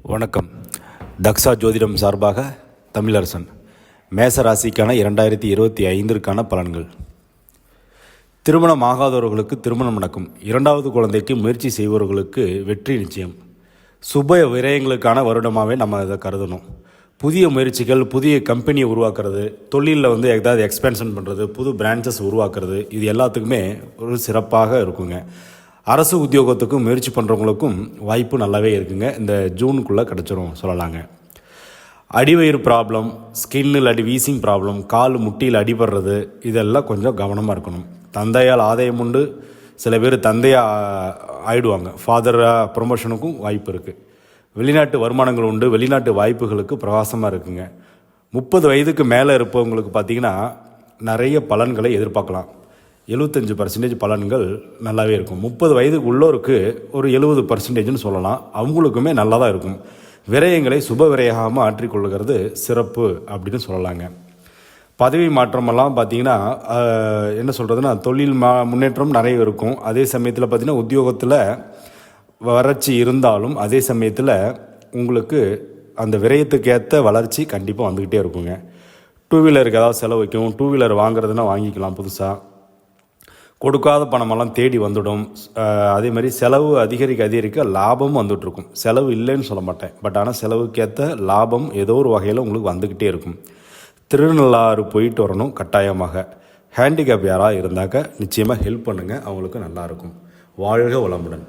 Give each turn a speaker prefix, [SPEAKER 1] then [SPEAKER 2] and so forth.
[SPEAKER 1] வணக்கம். தக்ஷா ஜோதிடம் சார்பாக தமிழரசன். மேச ராசிக்கான 2025க்கான பலன்கள். திருமணம் ஆகாதவர்களுக்கு திருமணம் நடக்கும். இரண்டாவது குழந்தைக்கு முயற்சி செய்பவர்களுக்கு வெற்றி நிச்சயம். சுப விரயங்களுக்கான வருடமாகவே நம்ம இதை கருதணும். புதிய முயற்சிகள், புதிய கம்பெனியை உருவாக்குறது, தொழிலில் ஏதாவது எக்ஸ்பென்ஷன் பண்ணுறது, புது பிரான்ச்சஸ் உருவாக்குறது, இது எல்லாத்துக்குமே ஒரு சிறப்பாக இருக்குங்க. அரசு உத்தியோகத்துக்கும் முயற்சி பண்ணுறவங்களுக்கும் வாய்ப்பு நல்லாவே இருக்குங்க. இந்த ஜூனுக்குள்ளே கிடச்சிரும் சொல்லலாங்க. அடிவயிறு ப்ராப்ளம், ஸ்கின்னில் வீசிங் ப்ராப்ளம், கால் முட்டியில் அடிபடுறது, இதெல்லாம் கொஞ்சம் கவனமாக இருக்கணும். தந்தையால் ஆதாயம் உண்டு. சில பேர் தந்தையாக ஆயிடுவாங்க. ஃபாதராக ப்ரொமோஷனுக்கும் வாய்ப்பு இருக்குது. வெளிநாட்டு வருமானங்கள் உண்டு. வெளிநாட்டு வாய்ப்புகளுக்கு பிரகாசமாக இருக்குங்க. 30 வயதுக்கு மேலே இருப்பவங்களுக்கு பார்த்திங்கன்னா நிறைய பலன்களை எதிர்பார்க்கலாம். 75% பலன்கள் நல்லாவே இருக்கும். 30 வயதுக்கு உள்ளோருக்கு ஒரு 70%ன்னு சொல்லலாம். அவங்களுக்குமே நல்லா தான் இருக்கும். விரயங்களை சுப விரயமாக ஆற்றிக்கொள்ளுகிறது சிறப்பு அப்படின்னு சொல்லலாங்க. பதவி மாற்றமெல்லாம் பார்த்திங்கன்னா என்ன சொல்கிறதுனா, தொழில் முன்னேற்றம் நிறைய இருக்கும். அதே சமயத்தில் பார்த்திங்கன்னா உத்தியோகத்தில் வறட்சி இருந்தாலும் அதே சமயத்தில் உங்களுக்கு அந்த விரயத்துக்கு ஏற்ற வளர்ச்சி கண்டிப்பாக வந்துக்கிட்டே இருக்குங்க. 2 வீலருக்கு ஏதாவது செலவு வைக்கும். 2 வீலர் வாங்குறதுனா வாங்கிக்கலாம். புதுசாக கொடுக்காத பணமெல்லாம் தேடி வந்துடும். அதே மாதிரி செலவு அதிகரிக்க லாபமும் வந்துட்டுருக்கும். செலவு இல்லைன்னு சொல்ல மாட்டேன், பட் ஆனால் செலவுக்கேற்ற லாபம் ஏதோ ஒரு வகையில் உங்களுக்கு வந்துக்கிட்டே இருக்கும். திருநள்ளாறு போயிட்டு வரணும் கட்டாயமாக. ஹேண்டிகேப் யாராக இருந்தாக்க நிச்சயமாக ஹெல்ப் பண்ணுங்கள், அவங்களுக்கு நல்லாயிருக்கும். வாழ்க வளமுடன்.